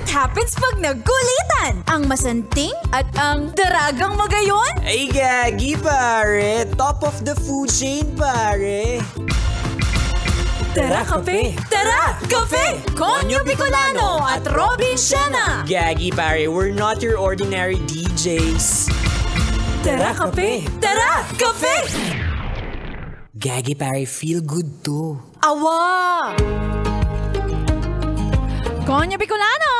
What happens pag nagkulitan? Ang masanting at ang daragang magayon? Ay, gagi, pare. Top of the food chain, pare. Tara, kape! Tara, kape! Konyo Bicolano at Robin Siena! Gagi, pare. We're not your ordinary DJs. Tara, kape! Tara, kape! Gagi, pare. Feel good to. Awa! Konyo Bicolano!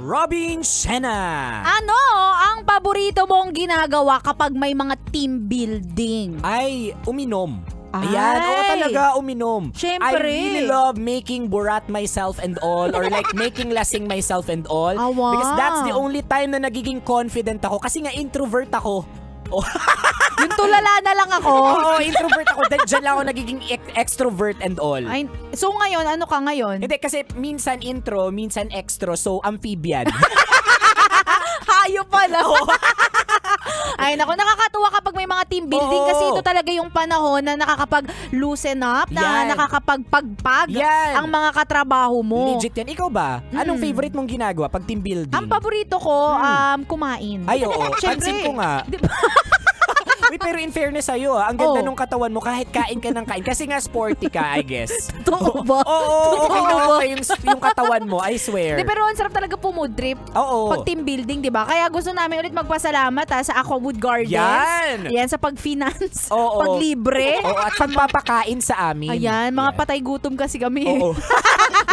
Robin Siena! Ano ang paborito mong ginagawa kapag may mga team building? Ay, uminom. Ay. Ayan, oo talaga, uminom. Syempre. I really love making burat myself and all, or like making lasing myself and all. Wow. Because that's the only time na nagiging confident ako. Kasi nga introvert ako. Oh. Yung tulala na lang ako. Oo, introvert ako. Diyan lang ako nagiging extrovert and all. Ay, so ngayon, ano ka ngayon? Hindi, kasi minsan intro, minsan extro, so amphibian. Hayo pala. Ay, naku, nakakatuwa kapag may mga team building kasi ito talaga yung panahon na nakakapag-loosen up, na nakakapagpagpag ang mga katrabaho mo. Legit yan. Ikaw ba? Anong favorite mong ginagawa pag team building? Ang paborito ko, kumain. Ay, oo. Syempre. Pansin ko nga. Wait, pero in fairness sa'yo, ang ganda nung katawan mo kahit kain ka ng kain. Kasi nga sporty ka, I guess. Totoo ba? Oo, okay na okay yung katawan mo, I swear. Di, pero ang sarap talaga pumudrip. Oo. Pag team building, di ba? Kaya gusto namin ulit magpasalamat sa Aquawood Gardens. Yan! Yan, sa pag-finance. Oo. Pag-libre. Oo, at pagpapakain sa amin. Ayan, mga patay gutom kasi kami. Oo.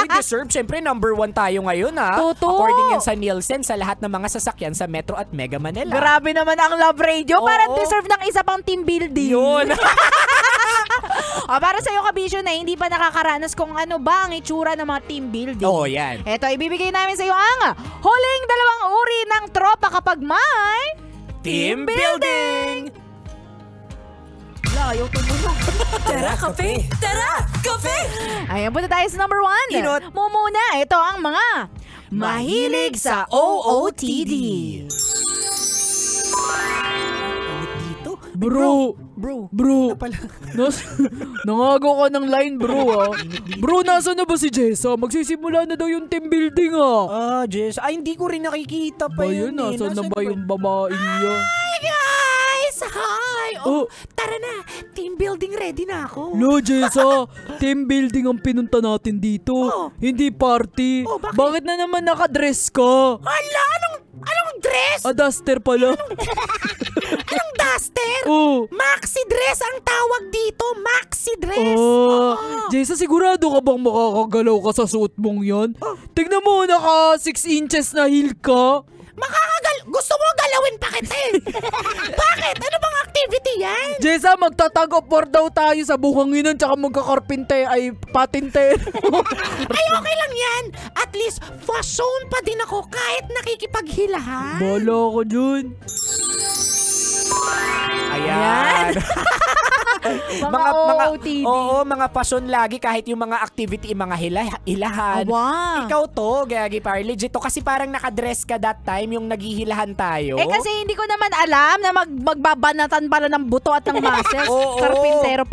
We deserve, syempre, number 1 tayo ngayon, ha? Totoo. According yan sa Nielsen, sa lahat ng mga sasakyan sa Metro at Mega Manila. Grabe naman ang Love Radio. Oo. Parang deserve ng isa pang team building. Yun. Para sa'yo, kabisyo, na hindi pa nakakaranas kung ano ba ang itsura ng mga team building. Oo, yan. Eto, ibibigay namin sa'yo ang huling 2 uri ng tropa kapag may Team building! Ayaw tumunog. Tara, kape! Tara, kape! Ayan, punta tayo sa number 1. Inot. Muna, ito ang mga mahilig sa OOTD. Bro, nangago ka ng line, bro, Bro, nasa na ba si Jessa? Magsisimula na daw yung team building, Jess. Ay, hindi ko rin nakikita pa yun. Nasa na ba yung babaeng niya? Hi, guys! Hi! Tara na. Team building ready na ako. No, Jessa. Team building ang pinunta natin dito. Hindi party. Bakit na naman nakadress ka? Hala, anong dress? Duster pala. Anong duster? Maxi dress ang tawag dito. Maxi dress. Jessa, sigurado ka bang makakagalaw ka sa suot mong yan? Tignan mo, naka 6 inches na heel ka. Gusto mo galawin pa kita eh. Bakit? Ano bang activity yan? Jessa, magtatag of war daw tayo sa buhanginan tsaka magkakarpinte ay patintero. Ay, okay lang yan. At least, fashion pa din ako kahit nakikipaghilahan. Bala ko dun. Ayan. Mga OOTD. Mga pasyon lagi kahit yung mga activity, mga hilahan. Ikaw to, Gagi, pare. Legit to. Kasi parang nakadress ka that time yung naghihilahan tayo. Kasi hindi ko naman alam na magbabanatan pala ng buto at ng muscles. Karpintero.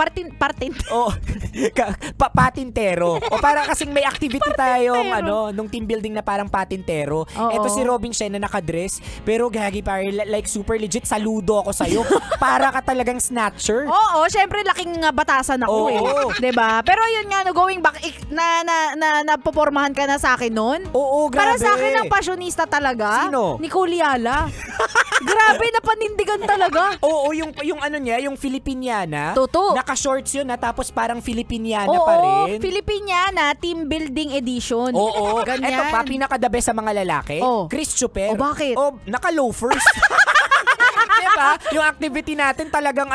Patintero. O parang kasing may activity tayong nung team building na parang patintero. Eto si Robin Siena na nakadress. Pero Gagi, pare, like super legit, saludo ako sa'yo. Para ka talagang snatcher. Oo, syempre laking batasan ako diba? Pero yun nga, going back, napopormahan ka na sa akin nun. Oo, grabe. Para sa akin ang pasyonista talaga. Sino? Nicole Yala. Grabe, napanindigan talaga. Oo, yung ano niya, yung Filipiniana. Totoo. Naka-shorts yun tapos parang Filipiniana pa rin. Oo, Filipiniana, team building edition. Oo. Ganyan. Eto pa, pinaka-the best sa mga lalaki. Chris Chuper. Bakit? Naka-loafers. Diba? Yung activity natin talagang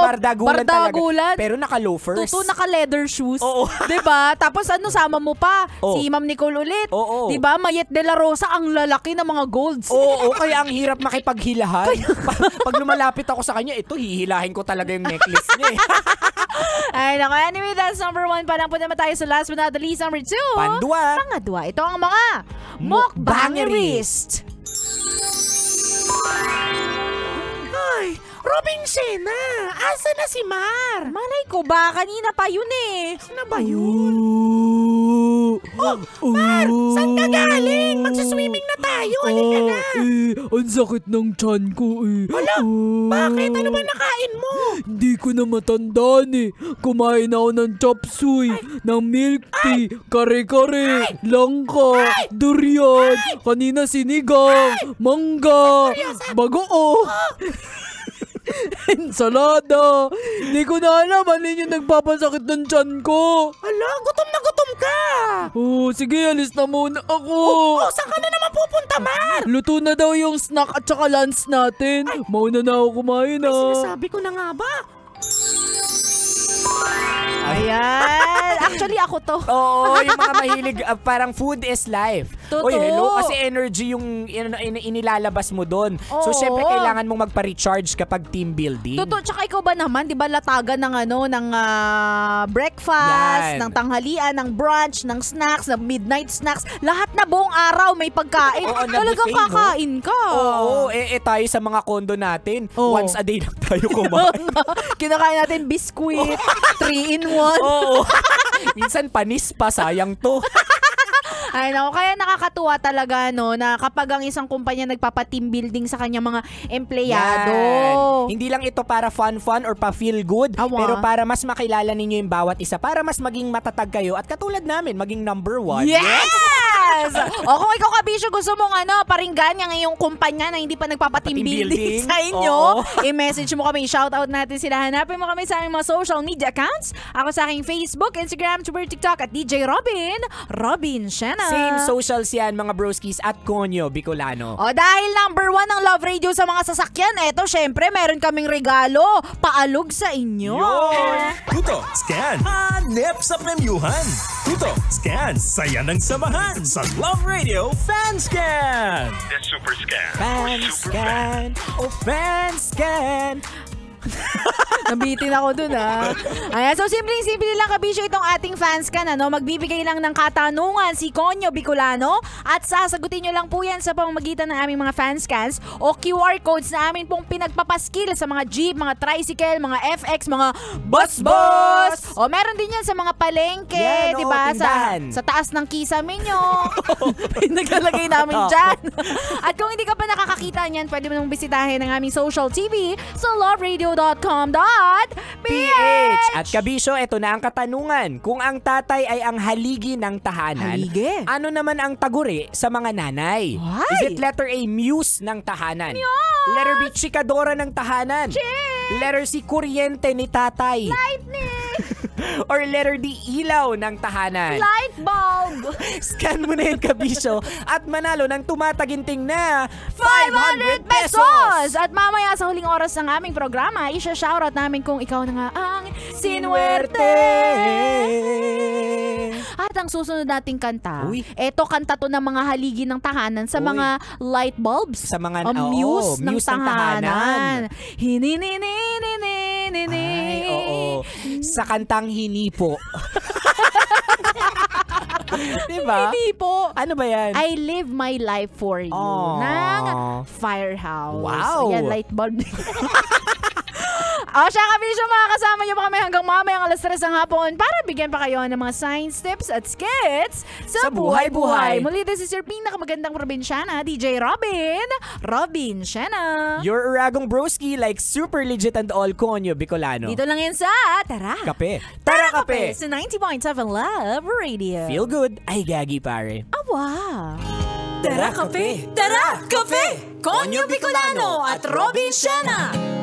bardagulan talaga. Pero naka-loafers. Naka-leather shoes. Oo. Diba? Tapos sama mo pa si Ma'am Nicole ulit. Oo. Diba? Mayet de la Rosa, ang lalaki ng mga golds. Oo, kaya ang hirap makipaghilahan. Pag lumalapit ako sa kanya, ito, hihilahin ko talaga yung necklace niya eh. Ay, naku. Anyway, that's number 1. Parang po naman tayo sa last but not the least, number 2. Pangadwa. Ito ang mga mukbangerist. Ay, Robin Siena, asa na si Mar? Malay ko ba? Kanina pa yun eh. Ano ba yun? Mar, saan ka galing? Magsuswimming na tayo. Halika na. Ang sakit ng tiyan ko Hala, bakit? Ano ba nakain mo? Hindi ko na matandaan Kumain ako ng chop suey, ng milk tea, kare-kare, langka, durian, kanina sinigang, mangga, bagoong. Ensalada. Hindi ko na alam ano yung nagpapasakit ng tiyan ko. Hala, gutom na gutom ka. Sige, alis na muna ako. Saan ka na naman pupunta, Mar? Luto na daw yung snack at saka lunch natin. Mauna na ako kumain Sinasabi ko na nga ba? Ayan. Actually, ako to. Oo, yung mga mahilig, parang food is life. Totoo. Oy, hello, kasi energy yung inilalabas mo doon. So, Oo. syempre, kailangan mong magpa-recharge kapag team building. Totoo, tsaka ikaw ba naman, di ba latagan ng ng breakfast, Yan. ng tanghalian, ng brunch, ng snacks, ng midnight snacks, lahat na buong araw may pagkain. Oo, na Talagang buffet, no? kakain ka. Oo, tayo sa mga kondo natin, Oo. once a day lang tayo kumain. Kinakain natin biscuit, 3-in-1. Oo. Minsan panis pa, sayang to. Ay nako, kaya nakakatuwa talaga na kapag ang isang kumpanya nagpapa-team building sa kanyang mga empleyado. Yan. Hindi lang ito para fun or pa-feel good, Awa. pero para mas makilala ninyo yung bawat isa, para mas maging matatag kayo at katulad namin, maging number 1. Yes! O kung ikaw, Kabisyo, gusto mong paringgan yung iyong kumpanya na hindi pa nagpapa-team Team building building? sa inyo, Oo. i-message mo kami, shoutout natin sila. Hanapin mo kami sa aming mga social media accounts. Ako sa aking Facebook, Instagram, Twitter, TikTok at DJ Robin Shena. Same socials yan, mga broskis, at Konyo Bicolano. O dahil number 1 ng Love Radio sa mga sasakyan, eto syempre meron kaming regalo, paalog sa inyo. Tuto, scan, hanep sa premyuhan. Tuto, scan, saya ng samahan sa Love Radio Fan Scan. The Super Scan. Fan scan, fan scan. Nabitin ako dun Ayan, so simple lang, Kabisyo, itong ating fans can, magbibigay lang ng katanungan si Konyo Bicolano at sasagutin nyo lang po yan sa pamamagitan ng aming mga fans cans o QR codes na amin pong pinagpapaskil sa mga jeep, mga tricycle, mga FX, mga bus. O meron din yan sa mga palengke, Yan, di ba? tindahan. Sa taas ng kisame nyo. Pinaglalagay namin dyan. At kung hindi ka pa nakakakita niyan, pwede mo nang bisitahin ang aming social TV sa loveradio.com.ph. At Kabisyo, eto na ang katanungan. Kung ang tatay ay ang haligi ng tahanan, Haligi? ano naman ang taguri sa mga nanay? Why? Is it letter A, muse ng tahanan? Letter B, chikadora ng tahanan? Letter C, kuryente ni tatay? Lightning! Or letter D, ilaw ng tahanan? Light bulb! Scan mo na yun, Kabisyo, at manalo ng tumataginting na 500 pesos! At mamaya sa huling oras ng aming programa, isa-shoutout namin kung ikaw na nga ang sinuwerte! At ang susunod nating kanta, Uy. eto kanta to ng mga haligi ng tahanan sa Uy. mga light bulbs. Sa mga muse ng muse ng tahanan. tahanan. Hinininininininini. Ay, oo. Sa kantang Hinipo. Diba? Hindi po. Ano ba yan? I Live My Life For You ng Firehouse. Wow. Ayan, light bulb. O siya, Kabisyo, makakasama niyo pa kami hanggang mamayang 3:00 ng hapon para bigyan pa kayo ng mga science tips at skits sa buhay-buhay. Muli, this is your pinakamagandang probinsyana, DJ Robin Shena. Your Uragong Broski like super legit and all Konyo Bicolano. Dito lang yan sa Tara! Kape. Tara kape! Sa 90.7 Love Radio. Feel good. Ay, gagi pare. Awa! Tara kape! Tara kape! Konyo Bicolano at Robin Shena!